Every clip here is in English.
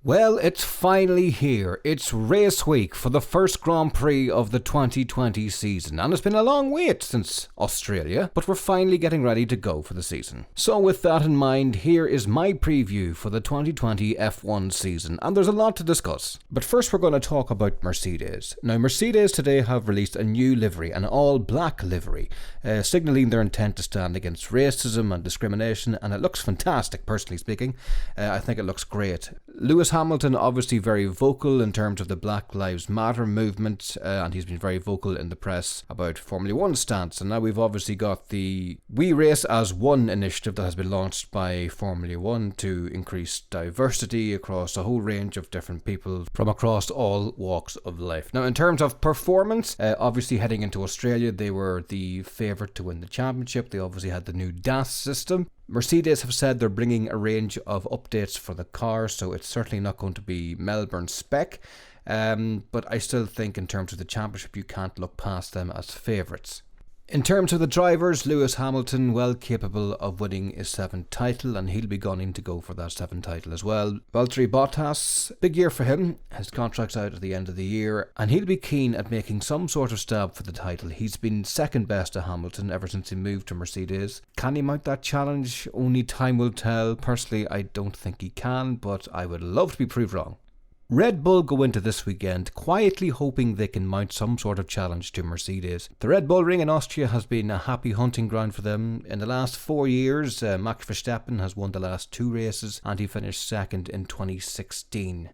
Well, it's finally here. It's race week for the first Grand Prix of the 2020 season, and it's been a long wait since Australia, but we're finally getting ready to go for the season. So with that in mind, here is my preview for the 2020 F1 season, and there's a lot to discuss. But first we're going to talk about Mercedes. Now, Mercedes today have released a new livery, an all-black livery, signalling their intent to stand against racism and discrimination, and it looks fantastic, personally speaking. I think it looks great. Lewis Hamilton obviously very vocal in terms of the Black Lives Matter movement, and he's been very vocal in the press about Formula 1 stance. And now we've obviously got the We Race as One initiative that has been launched by Formula 1 to increase diversity across a whole range of different people from across all walks of life. Now, in terms of performance, obviously heading into Australia, they were the favourite to win the championship. They obviously had the new DAS system. Mercedes have said they're bringing a range of updates for the car, so it's certainly not going to be Melbourne spec. But I still think in terms of the championship, you can't look past them as favourites. In terms of the drivers, Lewis Hamilton, well capable of winning his 7th title, and he'll be gunning to go for that 7th title as well. Valtteri Bottas, big year for him. His contract's out at the end of the year, and he'll be keen at making some sort of stab for the title. He's been second best to Hamilton ever since he moved to Mercedes. Can he mount that challenge? Only time will tell. Personally, I don't think he can, but I would love to be proved wrong. Red Bull go into this weekend quietly hoping they can mount some sort of challenge to Mercedes. The Red Bull Ring in Austria has been a happy hunting ground for them. In the last 4 years, Max Verstappen has won the last 2 races, and he finished second in 2016.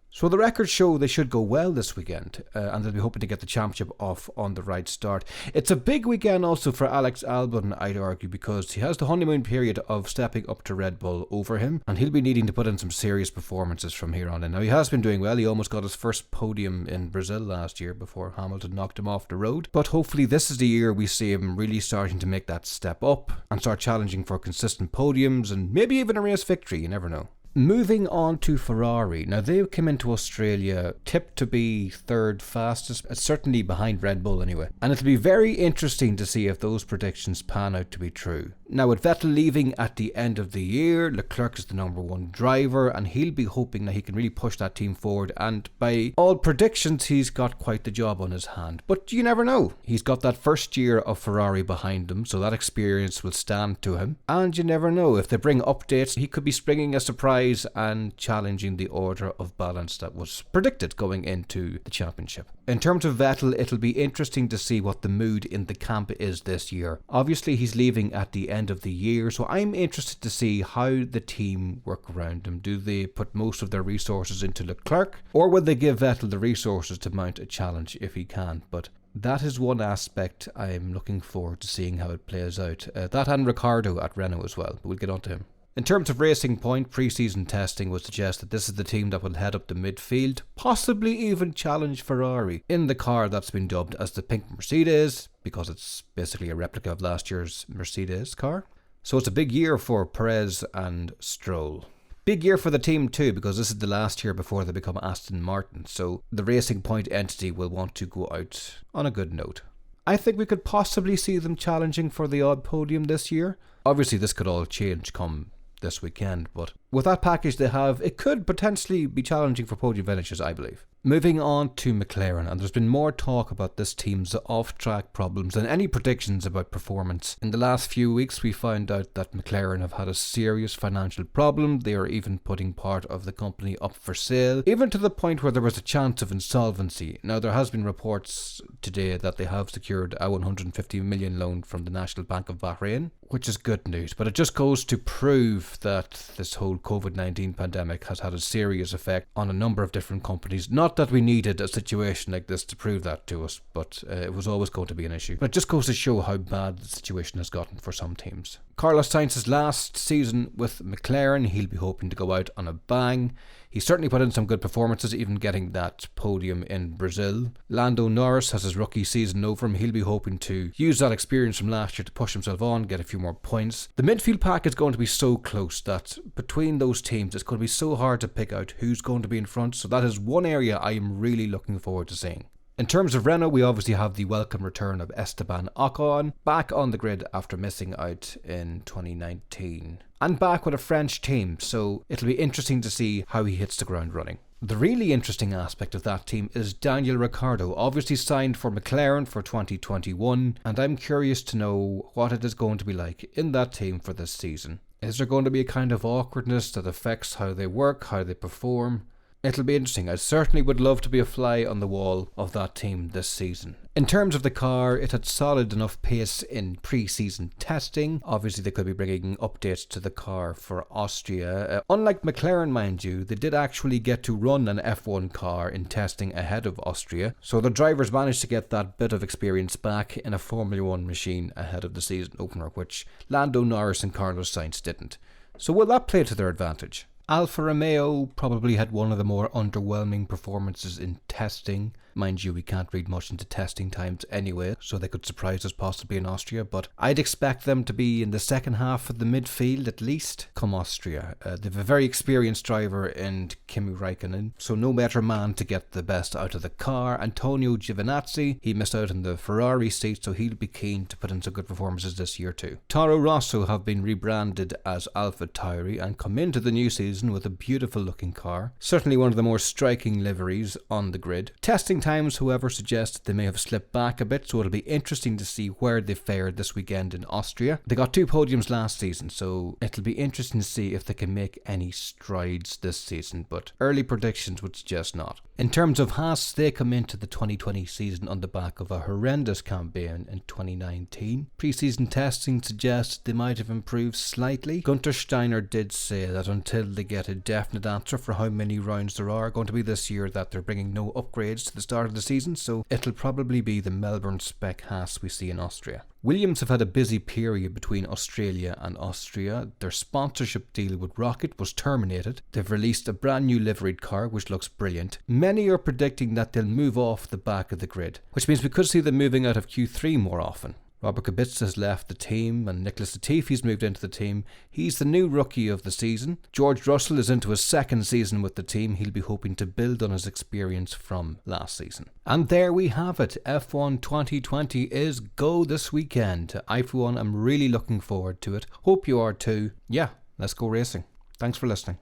So the records show they should go well this weekend, and they'll be hoping to get the championship off on the right start. It's a big weekend also for Alex Albon, I'd argue, because he has the honeymoon period of stepping up to Red Bull over him, and he'll be needing to put in some serious performances from here on in. Now, he has been doing well. He almost got his first podium in Brazil last year before Hamilton knocked him off the road. But hopefully this is the year we see him really starting to make that step up and start challenging for consistent podiums and maybe even a race victory. You never know. Moving on to Ferrari. Now, they came into Australia tipped to be third fastest, certainly behind Red Bull anyway. And it'll be very interesting to see if those predictions pan out to be true. Now, with Vettel leaving at the end of the year, Leclerc is the number 1 driver, and he'll be hoping that he can really push that team forward. And by all predictions, he's got quite the job on his hand. But you never know. He's got that first year of Ferrari behind him, so that experience will stand to him. And you never know. If they bring updates, he could be springing a surprise and challenging the order of balance that was predicted going into the championship. In terms of Vettel, it'll be interesting to see what the mood in the camp is this year. Obviously, he's leaving at the end of the year, so I'm interested to see how the team work around him. Do they put most of their resources into Leclerc, or will they give Vettel the resources to mount a challenge if he can? But that is one aspect I'm looking forward to seeing how it plays out. That and Ricciardo at Renault as well, but we'll get on to him. In terms of Racing Point, pre-season testing would suggest that this is the team that will head up the midfield, possibly even challenge Ferrari in the car that's been dubbed as the Pink Mercedes, because it's basically a replica of last year's Mercedes car. So it's a big year for Perez and Stroll. Big year for the team too, because this is the last year before they become Aston Martin, so the Racing Point entity will want to go out on a good note. I think we could possibly see them challenging for the odd podium this year. Obviously this could all change come this weekend, but with that package they have, it could potentially be challenging for podium finishes, I believe. Moving on to McLaren, and there's been more talk about this team's off-track problems than any predictions about performance. In the last few weeks we found out that McLaren have had a serious financial problem. They are even putting part of the company up for sale, even to the point where there was a chance of insolvency. Now, there has been reports today that they have secured a 150 million loan from the National Bank of Bahrain, which is good news, but it just goes to prove that this whole COVID-19 pandemic has had a serious effect on a number of different companies. Not that we needed a situation like this to prove that to us, but it was always going to be an issue. But it just goes to show how bad the situation has gotten for some teams. Carlos Sainz's last season with McLaren, he'll be hoping to go out on a bang. He certainly put in some good performances, even getting that podium in Brazil. Lando Norris has his rookie season over him. He'll be hoping to use that experience from last year to push himself on, get a few more points. The midfield pack is going to be so close that between those teams, it's going to be so hard to pick out who's going to be in front. So that is one area I am really looking forward to seeing. In terms of Renault, we obviously have the welcome return of Esteban Ocon, back on the grid after missing out in 2019. And back with a French team, so it'll be interesting to see how he hits the ground running. The really interesting aspect of that team is Daniel Ricciardo, obviously signed for McLaren for 2021, and I'm curious to know what it is going to be like in that team for this season. Is there going to be a kind of awkwardness that affects how they work, how they perform? It'll be interesting. I certainly would love to be a fly on the wall of that team this season. In terms of the car, it had solid enough pace in pre-season testing. Obviously, they could be bringing updates to the car for Austria. Unlike McLaren, mind you, they did actually get to run an F1 car in testing ahead of Austria. So the drivers managed to get that bit of experience back in a Formula 1 machine ahead of the season opener, which Lando Norris and Carlos Sainz didn't. So will that play to their advantage? Alfa Romeo probably had one of the more underwhelming performances in testing. Mind you, we can't read much into testing times anyway, so they could surprise us possibly in Austria, but I'd expect them to be in the second half of the midfield at least, come Austria. They've a very experienced driver in Kimi Raikkonen, so no better man to get the best out of the car. Antonio Giovinazzi, he missed out in the Ferrari seat, so he'll be keen to put in some good performances this year too. Toro Rosso have been rebranded as AlphaTauri and come into the new season with a beautiful looking car. Certainly one of the more striking liveries on the grid. Testing times, however, suggest they may have slipped back a bit, so it'll be interesting to see where they fared this weekend in Austria. They got 2 podiums last season, so it'll be interesting to see if they can make any strides this season, but early predictions would suggest not. In terms of Haas, they come into the 2020 season on the back of a horrendous campaign in 2019. Pre-season testing suggests they might have improved slightly. Gunter Steiner did say that until they get a definite answer for how many rounds there are going to be this year, that they're bringing no upgrades to the start of the season, so it'll probably be the Melbourne spec Haas we see in Austria. Williams have had a busy period between Australia and Austria. Their sponsorship deal with Rocket was terminated. They've released a brand new liveried car which looks brilliant. Many are predicting that they'll move off the back of the grid, which means we could see them moving out of Q3 more often. Robert Kubica has left the team and Nicholas Latifi's moved into the team. He's the new rookie of the season. George Russell is into his second season with the team. He'll be hoping to build on his experience from last season. And there we have it. F1 2020 is go this weekend. I for one am really looking forward to it. Hope you are too. Yeah, let's go racing. Thanks for listening.